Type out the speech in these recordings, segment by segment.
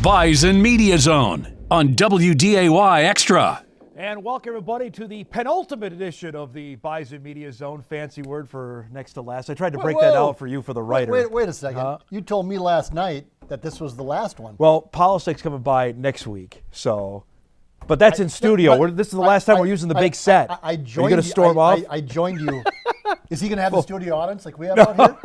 Bison Media Zone on WDAY Extra. And welcome, everybody, to the penultimate edition of the Bison Media Zone. Fancy word for next to last. I tried to break that out for you for the writer. Wait a second. You told me last night that this was the last one. Well, Politics coming by next week, so. But that's in studio. This is the last time we're using the big set. I joined. Are you going to storm off? I joined you. Is he going to have the studio audience like we have out here?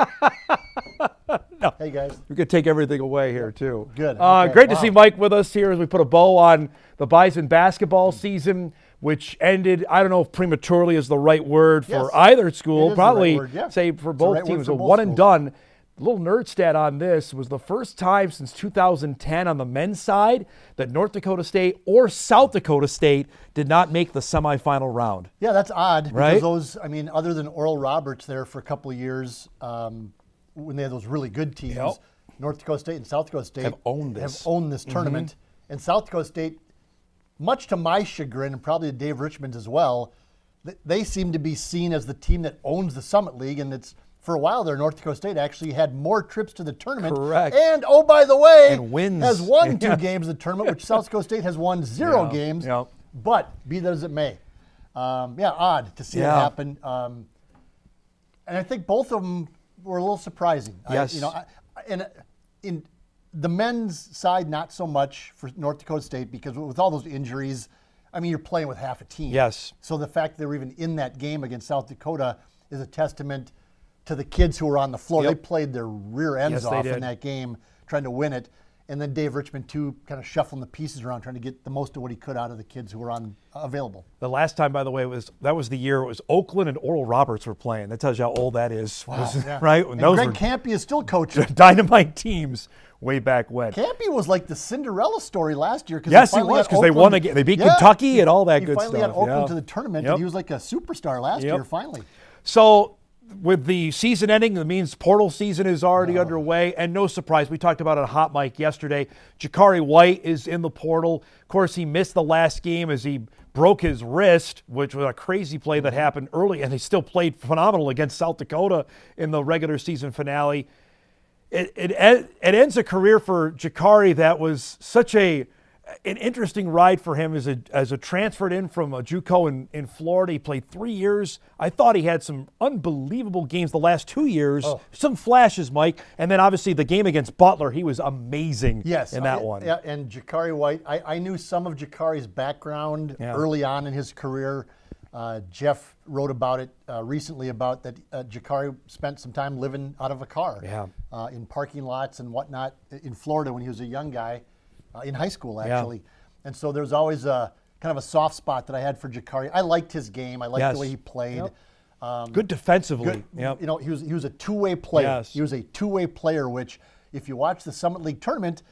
No. Hey, guys. We could take everything away here, too. Good. Okay. Great to see Mike with us here as we put a bow on the Bison basketball season, which ended, I don't know if prematurely is the right word for either school. Probably say for both teams, a one and done. A little nerd stat on this was the first time since 2010 on the men's side that North Dakota State or South Dakota State did not make the semifinal round. Yeah, that's odd. Right? Because those, other than Oral Roberts there for a couple of years, when they had those really good teams, North Dakota State and South Dakota State have owned this tournament. And South Dakota State, much to my chagrin and probably to Dave Richmond's as well, they seem to be seen as the team that owns the Summit League, and it's for a while there, North Dakota State actually had more trips to the tournament. Correct. And, oh, by the way, and wins. Has won 2 games of the tournament, which South Dakota State has won 0 games. But be that as it may. Odd to see it happen. And I think both of them were a little surprising. Yes. And in the men's side, not so much for North Dakota State because with all those injuries, you're playing with half a team. Yes. So the fact that they were even in that game against South Dakota is a testament to the kids who were on the floor. They played their rear ends off in that game, trying to win it. And then Dave Richmond, too, kind of shuffling the pieces around, trying to get the most of what he could out of the kids who were available. The last time, by the way, that was the year it was Oakland and Oral Roberts were playing. That tells you how old that is. Wow, right? And Greg Campy is still coaching. Dynamite teams way back when. Campy was like the Cinderella story last year. Yes, he was, because they won again. They beat Kentucky and all that good stuff. He finally got Oakland to the tournament, and he was like a superstar last year, finally. So with the season ending, it means portal season is already underway, and no surprise, we talked about it on Hot Mic yesterday. Jakari White is in the portal. Of course, he missed the last game as he broke his wrist, which was a crazy play that happened early, and he still played phenomenal against South Dakota in the regular season finale. It ends a career for Jakari that was such an interesting ride for him as a transferred in from a JUCO in Florida. He played 3 years. I thought he had some unbelievable games the last 2 years. Some flashes, Mike. And then obviously the game against Butler, he was amazing in that one. Yeah, and Jakari White, I knew some of Jakari's background early on in his career. Jeff wrote about it recently about that Jakari spent some time living out of a car in parking lots and whatnot in Florida when he was a young guy. In high school, actually. And so there's always a kind of a soft spot that I had for Jakari. I liked his game. I liked the way he played. Good defensively. He was a two-way player. Yes. He was a two-way player, which if you watch the Summit League tournament,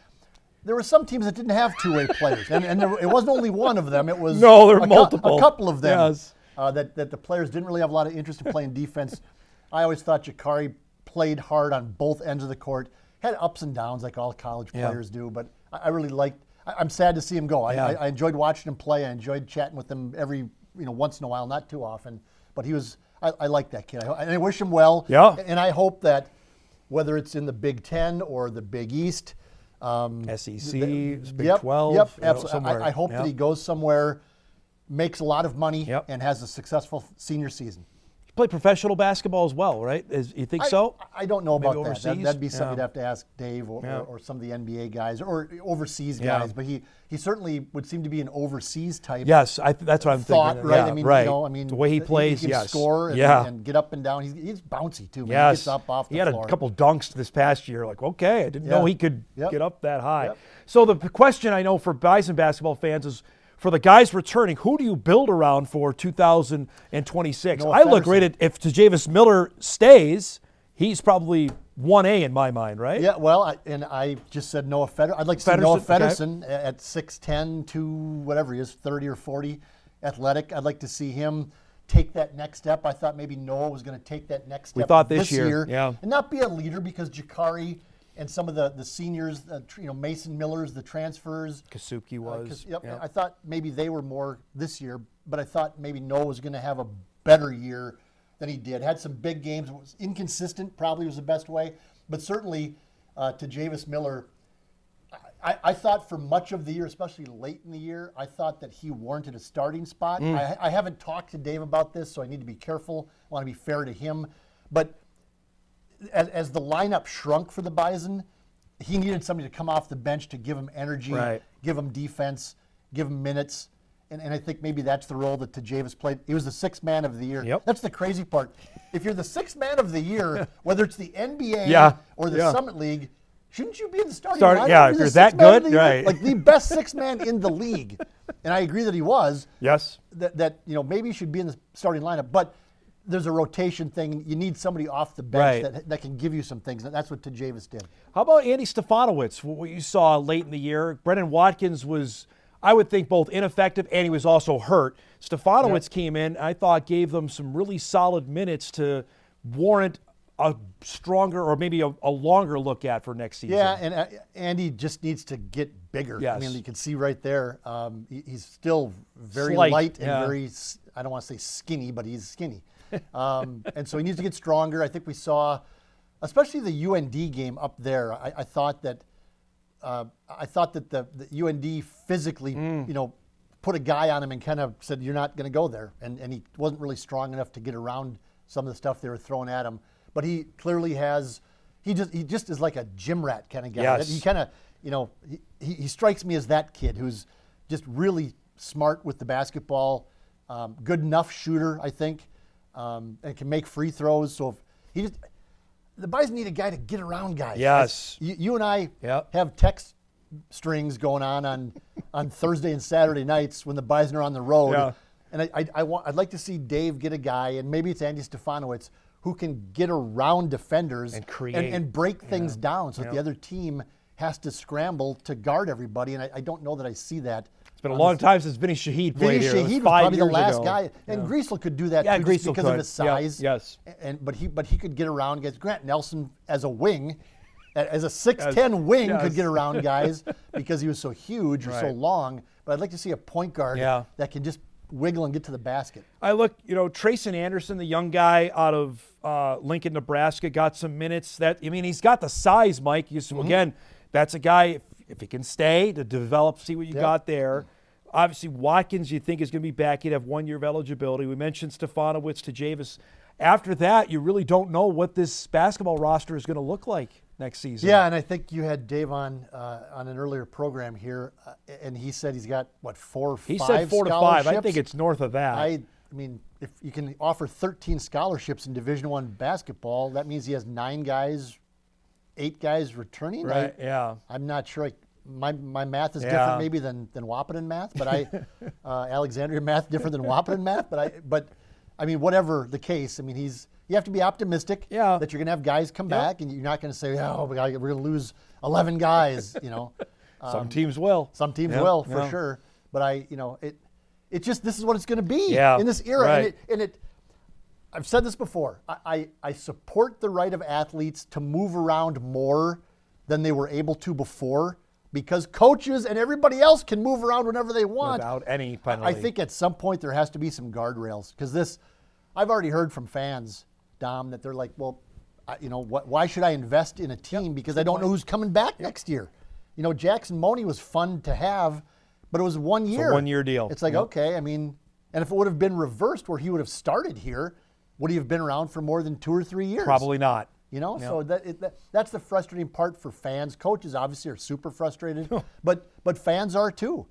there were some teams that didn't have two-way players. And it wasn't only one of them. It was there were multiple. A couple of them that the players didn't really have a lot of interest in playing defense. I always thought Jakari played hard on both ends of the court. Had ups and downs like all college players do, but I really liked. I'm sad to see him go. I enjoyed watching him play. I enjoyed chatting with him every once in a while, not too often. But he was. I like that kid. And I wish him well. Yeah. And I hope that whether it's in the Big Ten or the Big East, SEC, Big 12. Yep, absolutely. I hope that he goes somewhere, makes a lot of money, and has a successful senior season. Play professional basketball as well, right? You think so? I don't know about overseas? that. That'd be something you'd have to ask Dave or some of the NBA guys or overseas guys. But he certainly would seem to be an overseas type. Yes, that's what I'm thinking. Right? The way he plays, he can score and get up and down. He's bouncy too. Man. Yes, he gets up off the floor. He had a couple dunks this past year. Like, okay, I didn't know he could get up that high. So the question I know for Bison basketball fans is, for the guys returning, who do you build around for 2026? I look right at if Tajavis Miller stays, he's probably 1A in my mind, right? Yeah, well, I just said Noah Federson. I'd like to see Noah Federson at 6'10", to whatever he is, 30 or 40, athletic. I'd like to see him take that next step. I thought maybe Noah was going to take that next step. We thought this year, and not be a leader because Jakari and some of the seniors, Mason Millers, the transfers. Kasuki was. I thought maybe they were more this year, but I thought maybe Noah was going to have a better year than he did. Had some big games. Was inconsistent, probably was the best way. But certainly to Javis Miller, I thought for much of the year, especially late in the year, I thought that he warranted a starting spot. I haven't talked to Dave about this, so I need to be careful. I want to be fair to him. But as the lineup shrunk for the Bison, he needed somebody to come off the bench to give him energy, give him defense, give him minutes. And I think maybe that's the role that Tajavis played. He was the sixth man of the year. Yep. That's the crazy part. If you're the sixth man of the year, whether it's the NBA or the Summit League, shouldn't you be in the starting lineup? Yeah, if you're that good, right. Like the best sixth man in the league. And I agree that he was. Yes. That maybe he should be in the starting lineup. But there's a rotation thing. You need somebody off the bench that can give you some things. That's what Tajavis did. How about Andy Stefanowicz, what you saw late in the year? Brendan Watkins was, I would think, both ineffective and he was also hurt. Stefanowicz came in, I thought, gave them some really solid minutes to warrant a stronger or maybe a longer look at for next season. Yeah, and Andy just needs to get bigger. Yes. I mean, you can see right there, he's still very Slight, light and very, I don't want to say skinny, but he's skinny. And so he needs to get stronger. I think we saw, especially the UND game up there, I thought that the UND physically, put a guy on him and kind of said, you're not going to go there. And he wasn't really strong enough to get around some of the stuff they were throwing at him. But he clearly has, he just is like a gym rat kind of guy. Yes. He kind of, he strikes me as that kid who's just really smart with the basketball, good enough shooter, I think, and can make free throws. So if the Bison need a guy to get around guys. Yes. You and I have text strings going on Thursday and Saturday nights when the Bison are on the road. Yeah. And I'd like to see Dave get a guy, and maybe it's Andy Stefanowicz, who can get around defenders and create and break things down so that the other team has to scramble to guard everybody. And I don't know that I see that. It's been a long time since Vinny Shahid played here. Vinny Shahid was probably the last guy. And Griesel could do that too, just because of his size. Yes. But he could get around guys. Grant Nelson as a wing, as a 6'10 wing, could get around guys because he was so huge or so long. But I'd like to see a point guard that can just wiggle and get to the basket. I look, Trayson Anderson, the young guy out of Lincoln, Nebraska, got some minutes. He's got the size, Mike. Again, that's a guy, if he can stay, to develop, see what you got there. Obviously, Watkins, you think, is going to be back. He'd have 1 year of eligibility. We mentioned Stefanowicz, Tajavis. After that, you really don't know what this basketball roster is going to look like next season. Yeah, and I think you had Dave on an earlier program here, and he said he's got, 4 or 5 He said 4 to 5. I think it's north of that. I mean, if you can offer 13 scholarships in Division I basketball, that means he has 9 guys, 8 guys returning. Right, I'm not sure. My math is different maybe than Wapaton math, but Alexandria math different than Wapaton math. But I mean, whatever the case, I mean, you have to be optimistic that you're going to have guys come back, and you're not going to say, we're going to lose 11 guys. Some teams will. Some teams will for sure. But it's just, this is what it's going to be in this era. Right. And I've said this before. I support the right of athletes to move around more than they were able to before, because coaches and everybody else can move around whenever they want. Without any penalty. I think at some point there has to be some guardrails, because I've already heard from fans, Dom, that they're like, well, why should I invest in a team because I don't know who's coming back next year? Jackson Money was fun to have, but it was 1 year. It's a 1 year deal. It's like, okay, I mean, and if it would have been reversed where he would have started here, would he have been around for more than 2 or 3 years? Probably not. So that's the frustrating part for fans. Coaches obviously are super frustrated, but fans are too.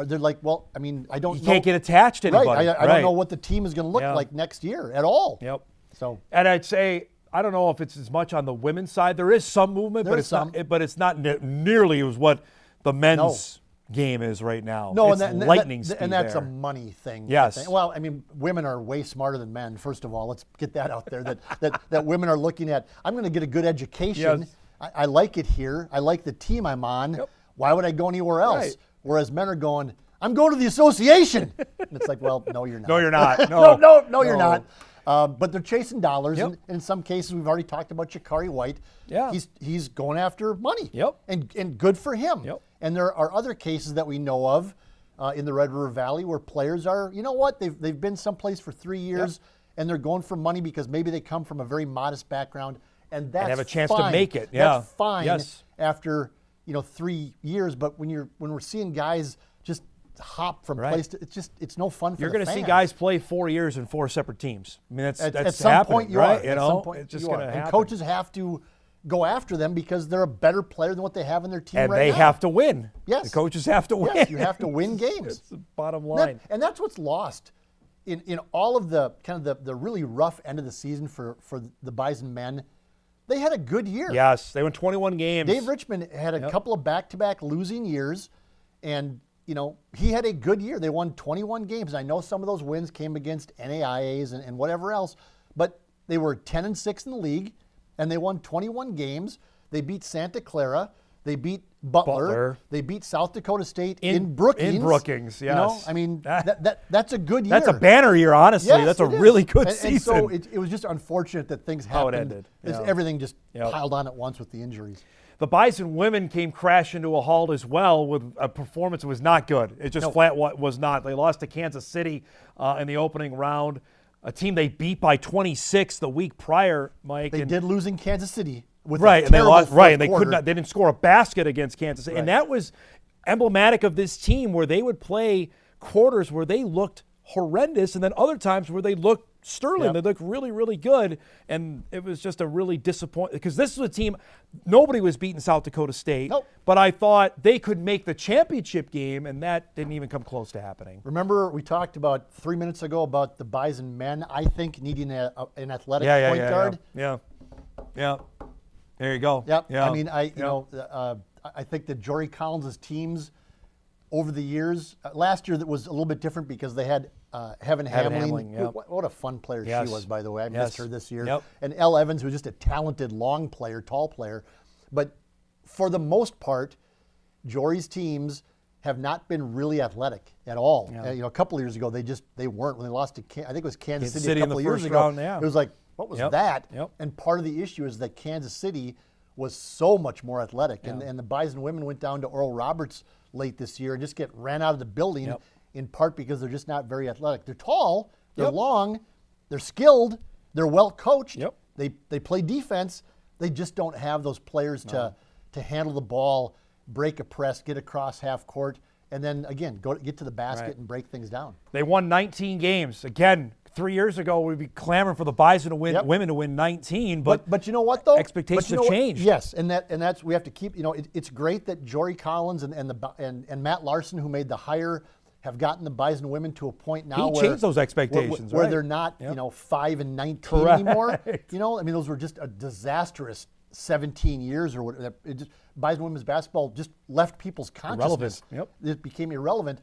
They're like, well, I mean, I don't know. You can't get attached to anybody. Right. I don't know what the team is going to look like next year at all. Yep. So, and I'd say, I don't know if it's as much on the women's side. There is some movement, but it's not nearly as what the men's game is right now. No, it's lightning speed and that's there. a money thing. Yes. Well, I mean, women are way smarter than men. First of all, let's get that out there. That women are looking at. I'm going to get a good education. Yes. I like it here. I like the team I'm on. Yep. Why would I go anywhere else? Right. Whereas men are going, I'm going to the association. And it's like, well, no, you're not. No, you're not. No, you're not. But they're chasing dollars. Yep. And in some cases, we've already talked about Jakari White. Yeah. He's going after money. Yep. And good for him. Yep. And there are other cases that we know of in the Red River Valley where players are, they've been someplace for 3 years and they're going for money because maybe they come from a very modest background, and that's have a chance fine. to make it. That's fine after 3 years. But when we're seeing guys just hop from place to, it's no fun for You're the going to see fans. guys play 4 years in 4 separate teams. I mean, that's at some happening, point you right? are. At some point it's just you going are. to And happen. coaches have to go after them because they're a better player than what they have in their team and right they now. have to win. Yes. The coaches have to win. Yes, you have to win games. It's the bottom line. And that's what's lost in all of the kind of the really rough end of the season for the Bison men. They had a good year. Yes, they won 21 games. Dave Richmond had a couple of back-to-back losing years, and he had a good year. They won 21 games. And I know some of those wins came against NAIAs and whatever else, but they were 10-6 in the league, and they won 21 games. They beat Santa Clara. They beat Butler. They beat South Dakota State in Brookings. In Brookings, yes. I mean, that's a good year. That's a banner year, honestly. Yes, that's a it is. really good And season. so it was just unfortunate that things happened. How it ended. Everything just piled on at once with the injuries. The Bison women came crashing to a halt as well with a performance that was not good. It just flat was not. They lost to Kansas City in the opening round, a team they beat by 26 the week prior, Mike. They did lose in Kansas City. And they lost. Right, and they quarter. could not. They didn't score a basket against Kansas City, and that was emblematic of this team where they would play quarters where they looked horrendous, and then other times where they looked sterling. They looked really, really good, and it was just a really disappointing because this was a team. Nobody was beating South Dakota State, but I thought they could make the championship game, and that didn't even come close to happening. Remember, we talked about 3 minutes ago about the Bison men. I think needing an athletic point guard. Yeah. There you go. Yep. Yeah. I mean, I think that Jory Collins' teams over the years, last year that was a little bit different because they had Heaven Hamling. What a fun player she was, by the way. I missed her this year. And Elle Evans, who was just a talented long player, tall player. But for the most part, Jory's teams have not been really athletic at all. A couple of years ago, they weren't. When they lost to, I think it was Kansas City a couple of years ago. It was like, what was that? And part of the issue is that Kansas City was so much more athletic. And the Bison women went down to Oral Roberts late this year and just get ran out of the building in part because they're just not very athletic. They're tall, they're long, they're skilled, they're well coached, they play defense. They just don't have those players to handle the ball, break a press, get across half court, and then, again, get to the basket and break things down. They won 19 games. Again, 3 years ago, we'd be clamoring for the Bison to win, women to win 19. But you know what, though? Expectations have changed. Yes, and that's we have to keep. It's great that Jory Collins and Matt Larson, who made the hire, have gotten the Bison women to a point now where changed those expectations, where they're not 5-19 anymore. I mean, those were just a disastrous 17 years or whatever. Bison women's basketball just left people's consciousness. It became irrelevant.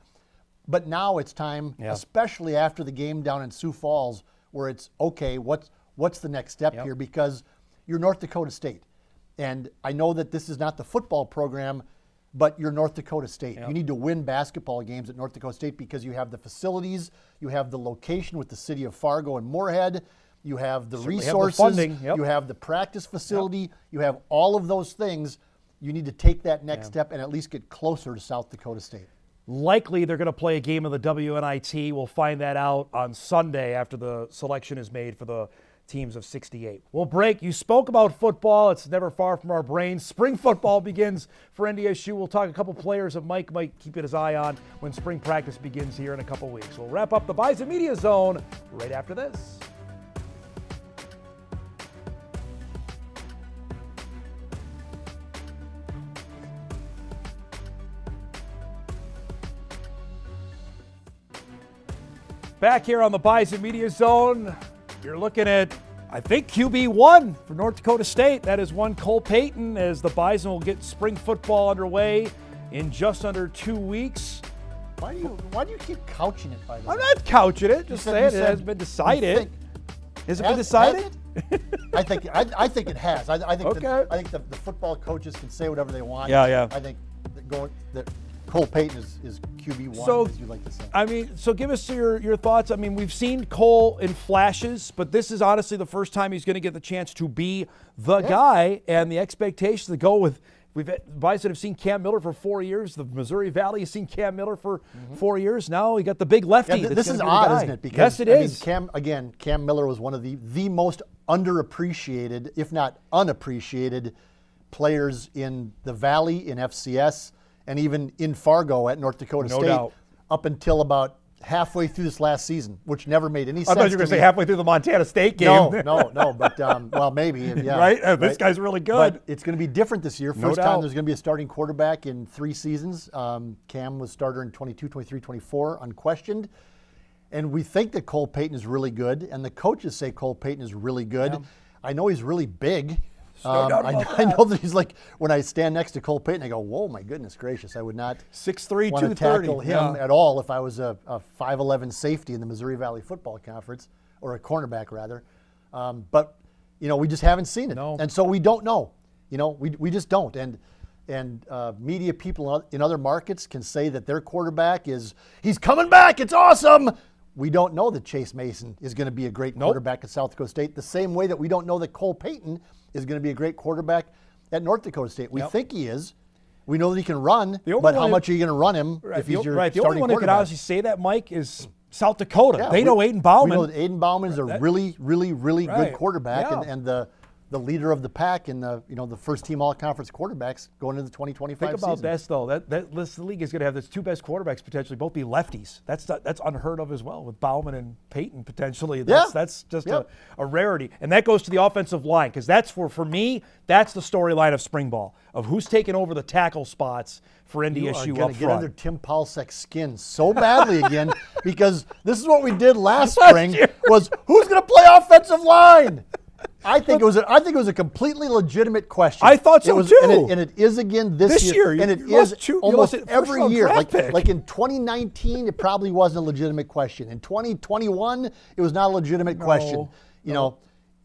But now it's time, especially after the game down in Sioux Falls, where it's, okay, what's the next step here? Because you're North Dakota State. And I know that this is not the football program, but you're North Dakota State. You need to win basketball games at North Dakota State because you have the facilities, you have the location with the city of Fargo and Moorhead, you have the resources, have the funding. You have the practice facility, you have all of those things. You need to take that next step and at least get closer to South Dakota State. Likely they're going to play a game of the WNIT. We'll find that out on Sunday after the selection is made for the teams of 68. We'll break. You spoke about football. It's never far from our brains. Spring football begins for NDSU. We'll talk a couple players that Mike might keep his eye on when spring practice begins here in a couple weeks. We'll wrap up the Bison Media Zone right after this. Back here on the Bison Media Zone, you're looking at, I think, QB1 for North Dakota State. That is one Cole Payton, as the Bison will get spring football underway in just under 2 weeks. Why do you keep couching it, by the way? I'm not couching it. Just saying it has been decided. Has it been decided? I think it has. I think the football coaches can say whatever they want. Yeah. I think that Cole Payton is QB1, as you like to say. I mean, so give us your thoughts. I mean, we've seen Cole in flashes, but this is honestly the first time he's going to get the chance to be the guy, and the expectations to go with. Bison have seen Cam Miller for 4 years. The Missouri Valley has seen Cam Miller for 4 years now. You got the big lefty. Yeah, this is odd, isn't it? Yes, Because it is. Cam Miller was one of the most underappreciated, if not unappreciated, players in the Valley, in FCS, and even in Fargo at North Dakota No State doubt. up until about halfway through this last season, which never made any sense. I thought you were going to say halfway through the Montana State game. No, but well, maybe, yeah. Right? This guy's really good. But it's going to be different this year. No First doubt. time there's going to be a starting quarterback in 3 seasons. Cam was starter in 22, 23, 24, unquestioned. And we think that Cole Payton is really good, and the coaches say Cole Payton is really good. Yeah. I know he's really big. No doubt about I know that he's like, when I stand next to Cole Payton, I go, whoa, my goodness gracious, I would not 6'3", want to 230. tackle him at all if I was a 5'11 safety in the Missouri Valley Football Conference, or a cornerback rather. But, we just haven't seen it. No. And so we don't know. We just don't. And media people in other markets can say that their quarterback he's coming back, it's awesome. We don't know that Chase Mason is going to be a great quarterback at South Dakota State, the same way that we don't know that Cole Payton is going to be a great quarterback at North Dakota State. We think he is. We know that he can run, but how much are you going to run him if he's your starting quarterback? The only one who can honestly say that, Mike, is South Dakota. Yeah, they know Aiden Bauman. We know that Aiden Bauman is a really, really, really good quarterback, Yeah. and the leader of the pack and the first team all-conference quarterbacks going into the 2025 Think about season. this, though. This league is going to have its 2 best quarterbacks potentially both be lefties. That's unheard of as well, with Bauman and Payton potentially. That's just a rarity. And that goes to the offensive line, because that's for me, that's the storyline of spring ball, of who's taking over the tackle spots for NDSU You are up going to front. get under Tim Paulsek's skin so badly again, because this is what we did last spring, was who's going to play offensive line? I think it was a completely legitimate question. I thought so too. And it is again this year. And it You is lost you almost lost it every first-round year. draft pick. Like in 2019, it probably wasn't a legitimate question. In 2021, it was not a legitimate question.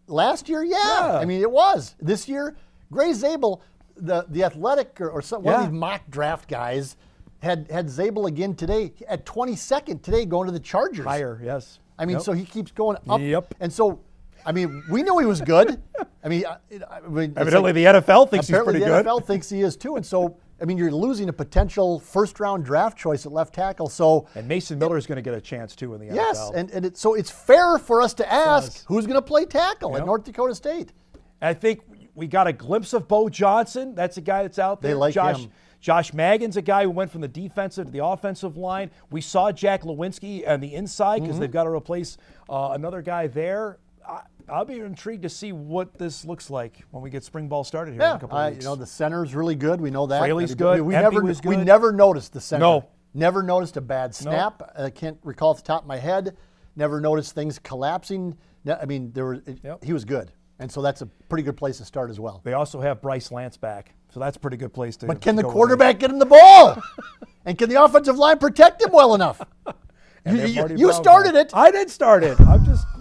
Last year, yeah. I mean, it was. This year, Gray Zabel, the Athletic or one of these mock draft guys, had Zabel again today at 22nd today, going to the Chargers. Higher, yes. I mean, so he keeps going up. Yep. And so, I mean, we knew he was good. Evidently, the NFL thinks he's pretty good. The NFL thinks he is too. And so, I mean, you're losing a potential first-round draft choice at left tackle. So, and Mason Miller is going to get a chance too in the NFL. Yes, and so it's fair for us to ask who's going to play tackle at North Dakota State. I think we got a glimpse of Bo Johnson. That's a guy that's out there. They like him. Josh Maggins, a guy who went from the defensive to the offensive line. We saw Jack Lewinsky on the inside because they've got to replace another guy there. I'll be intrigued to see what this looks like when we get spring ball started here in a couple of weeks. The center's really good. We know that. Fraley's good. We was good. We never noticed the center. No. Never noticed a bad snap. I can't recall off the top of my head. Never noticed things collapsing. I mean, he was good. And so that's a pretty good place to start as well. They also have Bryce Lance back. So that's a pretty good place to But can the go quarterback get him the ball? And can the offensive line protect him well enough? You started it. I did start it.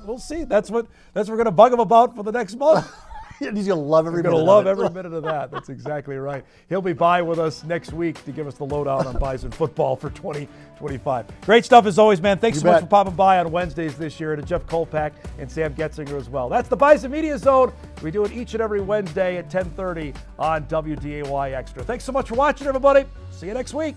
We'll see. That's what we're going to bug him about for the next month. He's going to love every minute of it. He's going to love every minute of that. That's exactly right. He'll be by with us next week to give us the lowdown on Bison football for 2025. Great stuff as always, man. Thanks so much for popping by on Wednesdays this year, to Jeff Kolpak and Sam Getzinger as well. That's the Bison Media Zone. We do it each and every Wednesday at 10:30 on WDAY Extra. Thanks so much for watching, everybody. See you next week.